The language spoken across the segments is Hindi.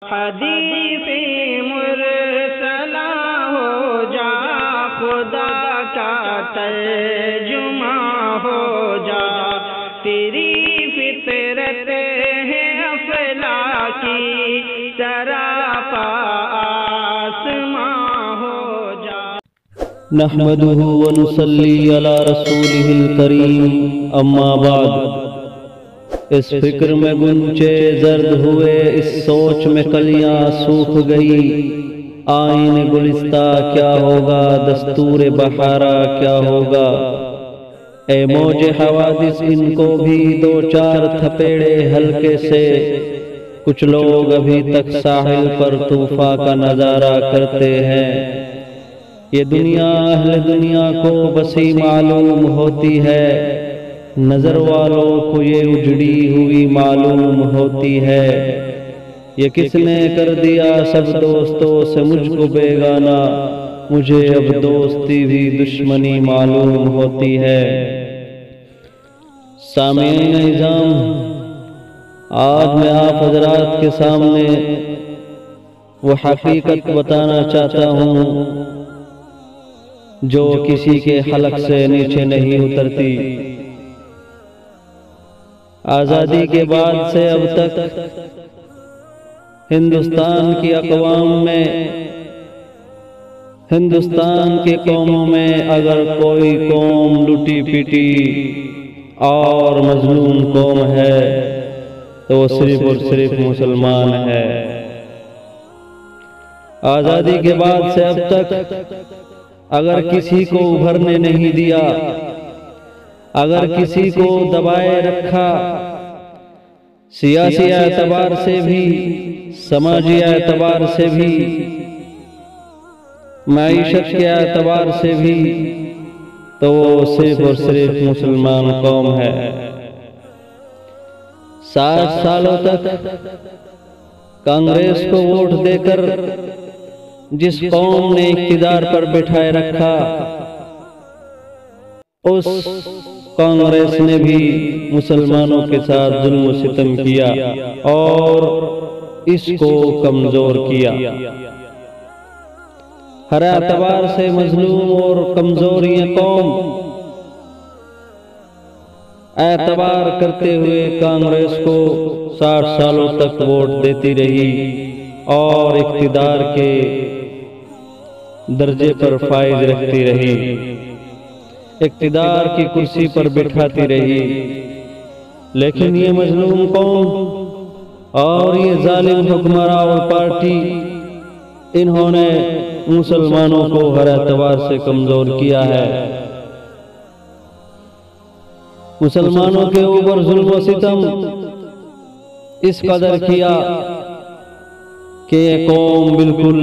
हदीस मुरसला हो जा, खुदा का तर्जुमा हो जा, तेरी फितरत है अफलाकी, सरापा आसमां हो जा। नहमदुहु व नुसल्ली अला रसूलिहिल करीम, अम्मा बाद। इस फिक्र में गुंचे जर्द हुए, इस सोच में कलियां सूख गई। आईने गुलिस्ता क्या होगा, दस्तूर बहारा क्या होगा। ए मौजे हवादिस इनको भी दो चार थपेड़े हल्के से। कुछ लोग अभी तक साहिल पर तूफा का नजारा करते हैं। ये दुनिया अहले दुनिया को बसी मालूम होती है, नजर वालों को ये उजड़ी हुई मालूम होती है। ये किसने कर दिया सब दोस्तों से मुझको बेगाना, मुझे अब दोस्ती भी दुश्मनी मालूम होती है। सामीन निज़ाम, आज मैं आप हजरात के सामने वो हकीकत बताना चाहता हूँ जो किसी के हलक से नीचे नहीं उतरती। आज़ादी के बाद से अब तक हिंदुस्तान की अक़वाम में, हिंदुस्तान की कौमों में अगर कोई कौम लुटी पिटी और मजलूम कौम है तो वो सिर्फ और सिर्फ मुसलमान है। आज़ादी के बाद से अब तक अगर किसी को उभरने नहीं दिया, अगर किसी को दबाए रखा, सियासी एतबार से भी, समाजी एतबार से भी, मईशत के एतबार से भी, तो वो सिर्फ और सिर्फ मुसलमान कौम है। 60 सालों तक कांग्रेस को वोट देकर जिस कौम ने इक़्तिदार पर बिठाए रखा, उस कांग्रेस ने भी मुसलमानों के साथ जुल्म सितम किया और इसको कमजोर किया। हर एतबार से मजलूम और कमजोर ये कौम एतबार करते हुए कांग्रेस को 60 सालों तक वोट देती रही और इक़्तिदार के दर्जे पर फाइज रखती रही, इक़्तिदार की कुर्सी पर बिठाती रही। लेकिन ये मजलूम कौम और ये जालिम हुक्मरां और पार्टी, इन्होंने मुसलमानों को हर एतबार से कमजोर किया है। मुसलमानों के ऊपर जुल्म सितम इस कदर किया कि ये कौम बिल्कुल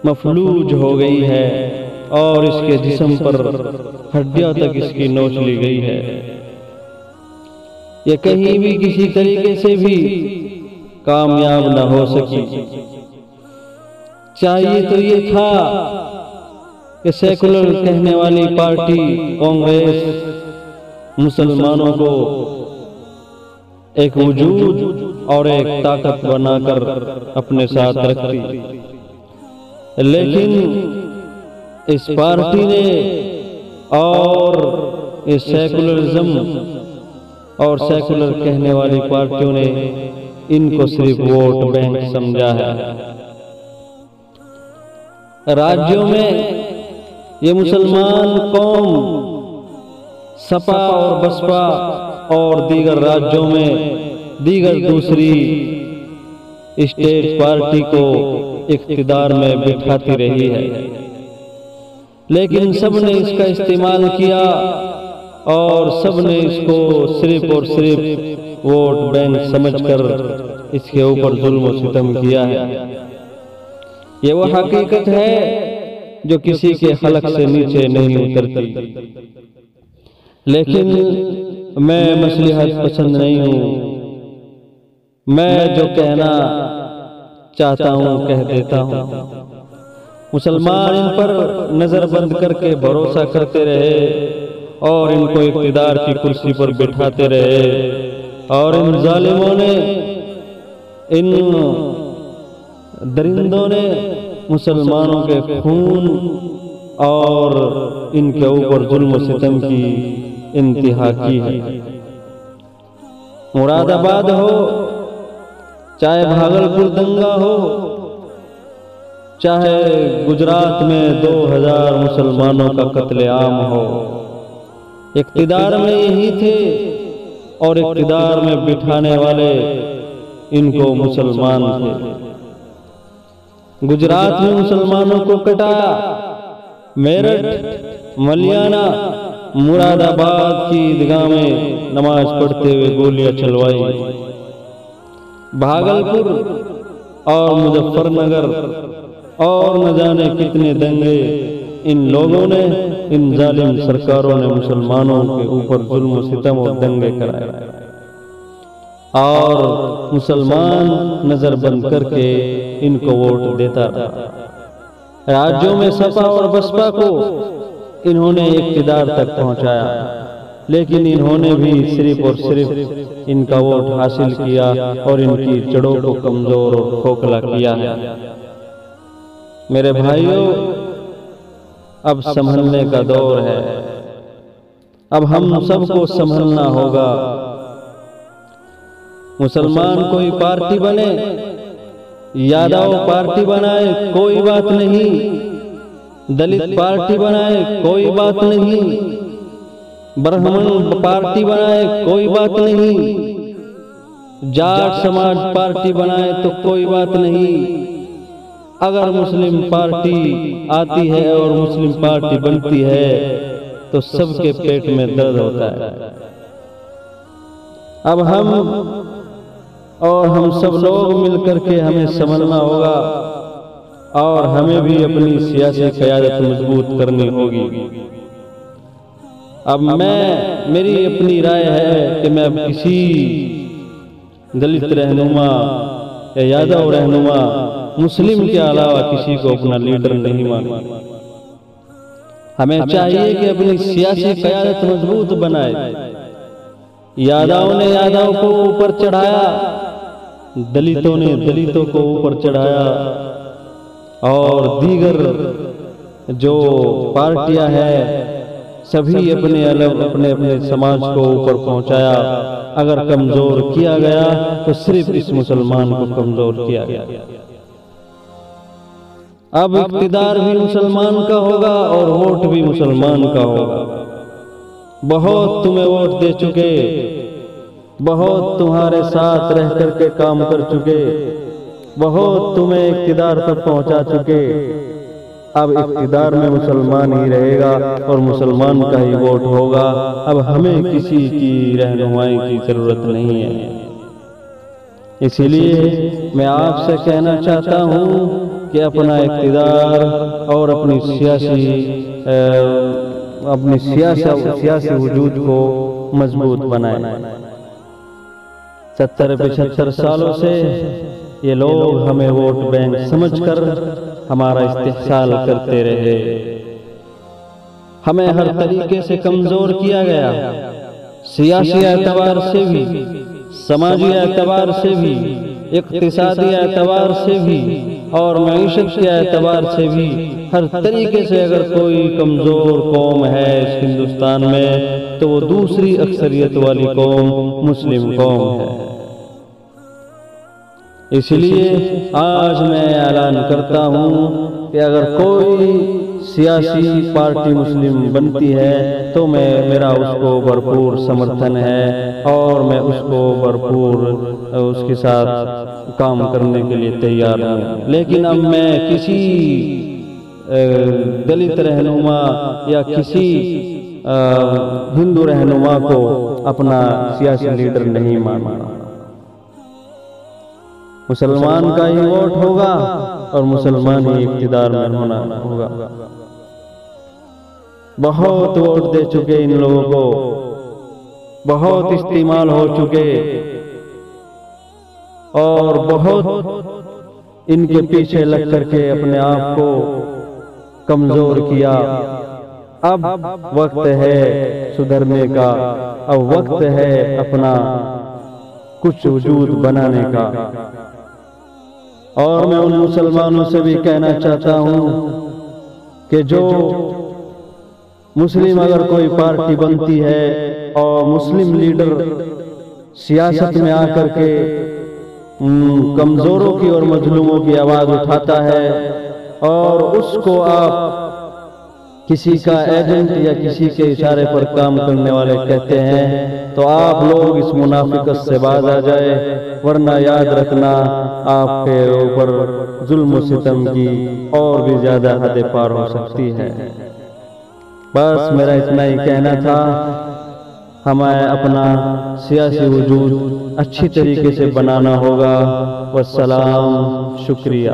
मफलूज हो गई है और इसके जिस्म पर हड्डियां तक इसकी नोच ली गई है। ये कहीं भी किसी तरीके से भी कामयाब न हो सकी। चाहिए तो ये था कि सेकुलर कहने वाली पार्टी कांग्रेस मुसलमानों को एक वजूद और एक ताकत बनाकर अपने साथ रखती, लेकिन इस पार्टी ने और इस सेकुलरिज्म और सेकुलर कहने वाली पार्टियों ने इनको सिर्फ वोट बैंक समझा है। राज्यों में ये मुसलमान कौम सपा और बसपा और दीगर राज्यों में दीगर दूसरी स्टेट पार्टी को इक़्तिदार में बिठाती रही है, लेकिन सबने इसका इस्तेमाल किया और सबने इसको सिर्फ और सिर्फ वोट बैंक समझकर इसके ऊपर जुल्म और सितम किया है। ये वो हकीकत है जो किसी के हलक से नीचे नहीं उतरती। लेकिन मैं मसलिहत पसंद नहीं हूँ, मैं जो कहना चाहता हूँ कह देता हूँ। मुसलमान इन पर नजर बंद करके भरोसा करते रहे और इनको इक़्तिदार की कुर्सी पर बिठाते रहे और इन जालिमों ने, इन दरिंदों ने मुसलमानों के खून और इनके ऊपर जुल्म सितम की इंतहा की है। मुरादाबाद हो, चाहे भागलपुर दंगा हो, चाहे गुजरात में 2000 मुसलमानों का कत्लेआम हो, इक़्तिदार में यही थे और इक़्तिदार में बिठाने वाले इनको मुसलमान थे। गुजरात में मुसलमानों को कटाया, मेरठ, मलियाना, मुरादाबाद की ईदगाह में नमाज पढ़ते हुए गोलियां चलवाई। भागलपुर और मुजफ्फरनगर और न जाने कितने दंगे इन लोगों ने, इन जालिम सरकारों ने मुसलमानों के ऊपर जुल्म सितम और दंगे कराए और मुसलमान नजर बंद करके इनको वोट देता रहा। राज्यों में सपा और बसपा को इन्होंने इक़्तिदार तक पहुंचाया, लेकिन इन्होंने भी सिर्फ और सिर्फ इनका वोट हासिल किया और इनकी जड़ों को कमजोर और खोखला किया है। मेरे भाइयों, अब संभलने का दौर है। अब हम सबको संभलना होगा। मुसलमान कोई पार्टी बने, यादव पार्टी बनाए, कोई बात नहीं, दलित पार्टी बनाए, कोई बात नहीं, ब्राह्मण पार्टी बनाए, कोई बात नहीं, जाट समाज पार्टी बनाए तो कोई बात नहीं। अगर मुस्लिम पार्टी आती है और मुस्लिम पार्टी बनती है तो सबके पेट में दर्द होता है। अब हम सब लोग मिलकर के हमें संभलना होगा और हमें भी अपनी सियासी क़यादत मजबूत करनी होगी। अब मेरी अपनी राय है कि मैं अब किसी दलित रहनुमा या यादव रहनुमा, मुस्लिम के अलावा किसी को अपना लीडर नहीं मानूंगा। हमें चाहिए कि अपनी सियासी क़यादत मजबूत बनाए। यादव ने यादव को ऊपर चढ़ाया, दलितों ने दलितों को ऊपर चढ़ाया और दीगर जो पार्टियां हैं सभी अपने अपने समाज को ऊपर पहुंचाया। अगर कमजोर किया गया तो सिर्फ इस मुसलमान को कमजोर किया गया। अब इक़्तिदार भी मुसलमान का होगा और वोट भी मुसलमान का होगा। बहुत तुम्हें वोट दे चुके, बहुत तुम्हारे साथ रह करके काम कर चुके, बहुत तुम्हें इक़्तिदार तक पहुंचा चुके। अब इक़्तिदार में मुसलमान ही रहेगा और मुसलमान का ही वोट होगा। अब हमें किसी की रहनुमाई की जरूरत नहीं है। इसीलिए मैं आपसे कहना चाहता हूं कि अपना इक़्तिदार और अपनी सियासी वजूद को मजबूत बनाएं। 70-75 सालों से ये लोग हमें वोट बैंक समझकर हमारा इस्तेहसाल करते रहे। हमें हर तरीके से कमजोर किया गया, सियासी एतबार से भी, समाजी एतबार से भी, इक़्तिसादी एतबार से भी और मईशत के एतबार से भी। हर तरीके से अगर कोई कमजोर कौम है इस हिंदुस्तान में तो वो दूसरी अक्सरियत वाली कौम मुस्लिम कौम है। इसलिए आज मैं ऐलान करता हूं कि अगर कोई सियासी पार्टी मुस्लिम बनती है तो मेरा उसको भरपूर समर्थन है और मैं उसको भरपूर उसके साथ काम करने के लिए तैयार हूं। लेकिन अब मैं किसी दलित रहनुमा या किसी हिंदू रहनुमा को अपना सियासी लीडर नहीं मानना। मुसलमान का ही वोट होगा और मुसलमान ही इक़्तिदार में होना होगा। बहुत वोट दे चुके इन लोगों को, बहुत इस्तेमाल हो चुके और बहुत इनके पीछे लग करके अपने आप को कमजोर किया। अब वक्त है सुधरने का, अब वक्त है अपना कुछ वजूद बनाने का। और मैं उन मुसलमानों से भी कहना चाहता हूँ कि जो मुस्लिम अगर कोई पार्टी बनती है और मुस्लिम लीडर सियासत में आकर के कमजोरों की और मजलूमों की आवाज उठाता है और उसको आप किसी का एजेंट या किसी के इशारे पर काम करने वाले कहते हैं, तो आप लोग इस मुनाफिकत से बाज आ जाए, वरना याद रखना आपके ऊपर जुल्म सितम की और भी ज्यादा हदें पार हो सकती है। बस मेरा इतना ही कहना था। हमें अपना सियासी वजूद अच्छी तरीके से बनाना होगा। वस्सलाम, शुक्रिया।